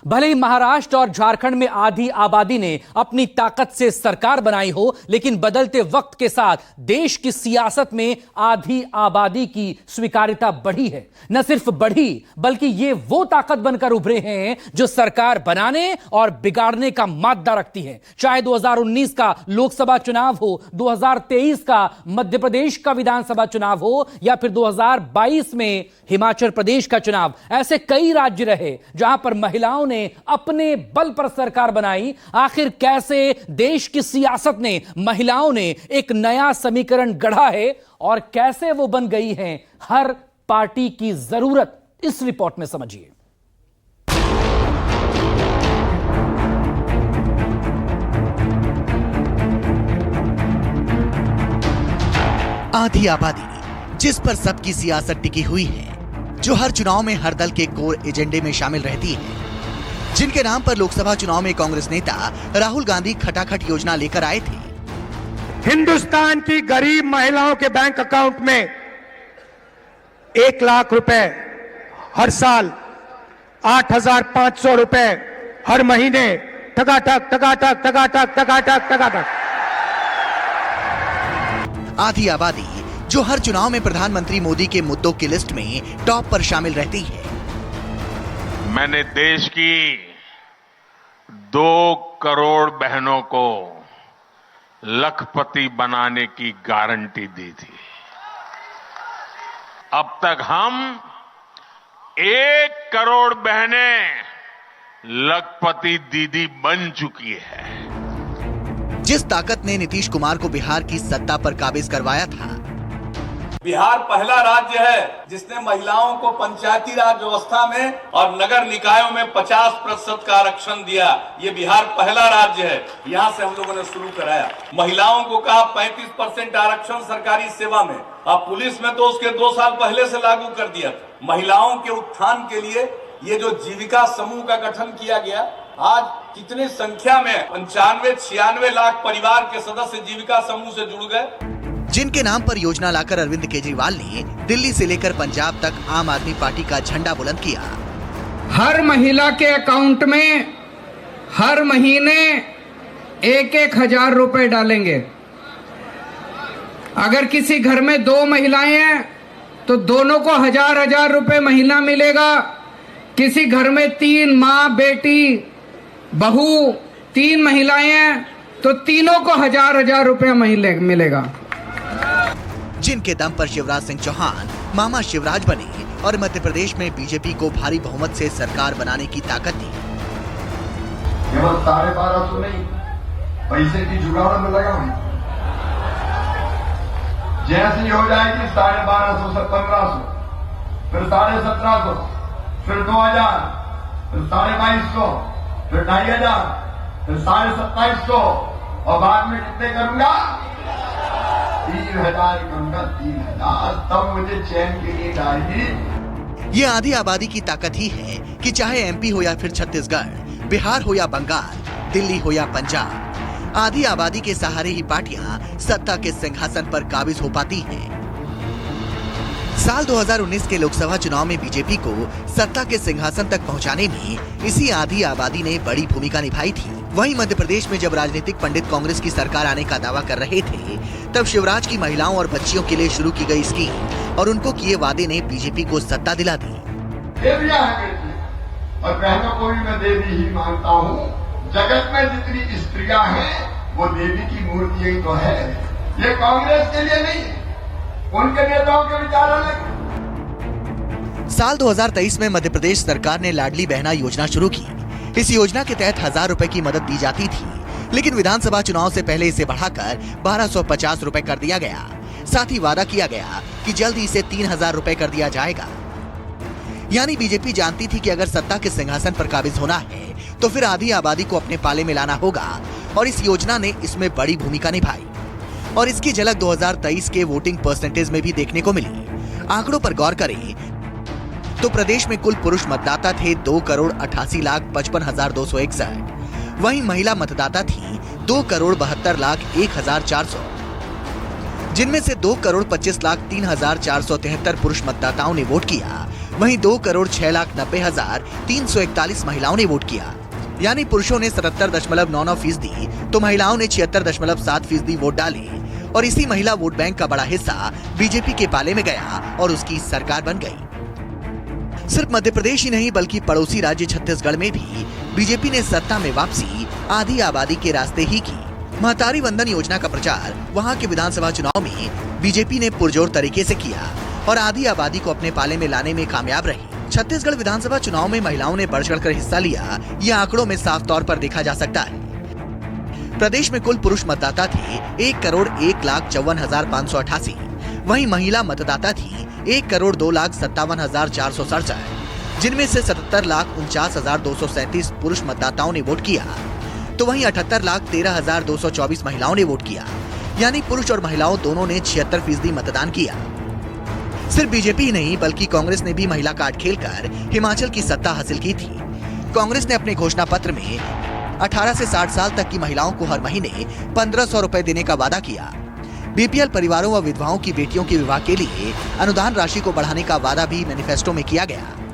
भले ही महाराष्ट्र और झारखंड में आधी आबादी ने अपनी ताकत से सरकार बनाई हो, लेकिन बदलते वक्त के साथ देश की सियासत में आधी आबादी की स्वीकार्यता बढ़ी है। न सिर्फ बढ़ी, बल्कि ये वो ताकत बनकर उभरे हैं जो सरकार बनाने और बिगाड़ने का मादा रखती है। चाहे 2019 का लोकसभा चुनाव हो, 2023 का मध्य प्रदेश का विधानसभा चुनाव हो, या फिर 2022 में हिमाचल प्रदेश का चुनाव, ऐसे कई राज्य रहे जहां पर महिलाओं ने अपने बल पर सरकार बनाई। आखिर कैसे देश की सियासत ने, महिलाओं ने एक नया समीकरण गढ़ा है और कैसे वो बन गई हैं हर पार्टी की जरूरत, इस रिपोर्ट में समझिए। आधी आबादी जिस पर सबकी सियासत टिकी हुई है, जो हर चुनाव में हर दल के कोर एजेंडे में शामिल रहती है, जिनके नाम पर लोकसभा चुनाव में कांग्रेस नेता राहुल गांधी खटाखट योजना लेकर आए थे। हिंदुस्तान की गरीब महिलाओं के बैंक अकाउंट में 1 लाख रुपए हर साल, 8,500 रुपए हर महीने, टकाटक टकाटक टकाटक टकाटक टकाटक। आधी आबादी जो हर चुनाव में प्रधानमंत्री मोदी के मुद्दों की लिस्ट में टॉप पर शामिल रहती है। मैंने देश की 2 करोड़ बहनों को लखपति बनाने की गारंटी दी थी। अब तक हम 1 करोड़ बहनें लखपति दीदी बन चुकी है। जिस ताकत ने नीतीश कुमार को बिहार की सत्ता पर काबिज करवाया था। बिहार पहला राज्य है जिसने महिलाओं को पंचायती राज व्यवस्था में और नगर निकायों में 50% का आरक्षण दिया। ये बिहार पहला राज्य है, यहाँ से हम लोगों ने शुरू कराया। महिलाओं को कहा 35% आरक्षण सरकारी सेवा में, अब पुलिस में तो उसके 2 साल पहले से लागू कर दिया था। महिलाओं के उत्थान के लिए ये जो जीविका समूह का गठन किया गया, आज कितनी संख्या में 95-96 लाख परिवार के सदस्य जीविका समूह से जुड़ गए। जिनके नाम पर योजना लाकर अरविंद केजरीवाल ने दिल्ली से लेकर पंजाब तक आम आदमी पार्टी का झंडा बुलंद किया। हर महिला के अकाउंट में हर महीने 1-1 हजार रुपए डालेंगे। अगर किसी घर में 2 महिलाएं हैं तो दोनों को 1,000 रुपए महीना मिलेगा। किसी घर में 3 माँ, बेटी, बहू, 3 महिलाएं हैं तो तीनों को 1,000 रुपए मिलेगा। जिनके दम पर शिवराज सिंह चौहान मामा शिवराज बने और मध्य प्रदेश में बीजेपी को भारी बहुमत से सरकार बनाने की ताकत दी। केवल 1250 नहीं, पैसे की जुगाड़ में लगा हूं। जैसी हो जाएगी 1250 से 1500, फिर 1750, फिर 2000, फिर 2250, फिर 2500, फिर 2750 और बाद में कितने करूंगा? 3,000 करूंगा, 3,000। तब मुझे चैन की नींद आएगी। ये आधी आबादी की ताकत ही है कि चाहे एमपी हो या फिर छत्तीसगढ़, बिहार हो या बंगाल, दिल्ली हो या पंजाब, आधी आबादी के सहारे ही पार्टियां सत्ता के सिंहासन पर काबिज हो पाती हैं। साल 2019 के लोकसभा चुनाव में बीजेपी को सत्ता के सिंहासन तक पहुंचाने में इसी आधी आबादी ने बड़ी भूमिका निभाई थी। वहीं मध्य प्रदेश में जब राजनीतिक पंडित कांग्रेस की सरकार आने का दावा कर रहे थे, तब शिवराज की महिलाओं और बच्चियों के लिए शुरू की गई स्कीम और उनको किए वादे ने बीजेपी को सत्ता दिला दी। और बहनों को भी मैं देवी ही मानता हूँ। जगत में जितनी स्त्रियां हैं वो देवी की मूर्ति ही तो है। ये कांग्रेस के लिए नहीं, उनके नेताओं के विचार अलग। साल 2023 में मध्य प्रदेश सरकार ने लाडली बहना योजना शुरू की। इस योजना के तहत 1,000 रुपए की मदद दी जाती थी, लेकिन विधानसभा चुनाव से पहले इसे बढ़ाकर 1,250 रुपए कर दिया गया। साथ ही वादा किया गया कि जल्द ही इसे 3,000 रुपए कर दिया जाएगा। यानी बीजेपी जानती थी कि अगर सत्ता के सिंहासन पर काबिज होना है तो फिर आधी आबादी को अपने पाले में लाना होगा, और इस योजना ने इसमें बड़ी भूमिका निभाई। और इसकी झलक 2023 के वोटिंग परसेंटेज में भी देखने को मिली। आंकड़ों पर गौर करें तो प्रदेश में कुल पुरुष मतदाता थे 2,88,55,261। वहीं महिला मतदाता थी 2,72,01,400, जिनमें से 2,25,03,473 पुरुष मतदाताओं ने वोट किया, वहीं 2,06,90,341 महिलाओं ने वोट किया, यानी पुरुषों ने 77.99% तो महिलाओं ने 76.7% वोट डाले और इसी महिला वोट बैंक का बड़ा हिस्सा बीजेपी के पाले में गया और उसकी सरकार बन गई। सिर्फ मध्य प्रदेश ही नहीं बल्कि पड़ोसी राज्य छत्तीसगढ़ में भी बीजेपी ने सत्ता में वापसी आधी आबादी के रास्ते ही की। महतारी वंदन योजना का प्रचार वहां के विधानसभा चुनाव में बीजेपी ने पुरजोर तरीके से किया और आधी आबादी को अपने पाले में लाने में कामयाब रही। छत्तीसगढ़ विधानसभा चुनाव में महिलाओं ने बढ़ चढ़कर हिस्सा लिया, यह आंकड़ों में साफ तौर पर देखा जा सकता है। प्रदेश में कुल पुरुष मतदाता थे 1,01,54,588, वहीं महिला मतदाता थी 1,02,57,467, जिनमें से 77,49,237 पुरुष मतदाताओं ने वोट किया, तो वहीं 78,13,224 महिलाओं ने वोट किया, यानी पुरुष और महिलाओं दोनों ने 76% मतदान किया। सिर्फ बीजेपी ही नहीं बल्कि कांग्रेस ने भी महिला कार्ड खेलकर हिमाचल की सत्ता हासिल की थी। कांग्रेस ने अपने घोषणा पत्र में 18 से 60 साल तक की महिलाओं को हर महीने 1,500 रुपए देने का वादा किया। बीपीएल परिवारों व विधवाओं की बेटियों के विवाह के लिए अनुदान राशि को बढ़ाने का वादा भी मैनिफेस्टो में किया गया।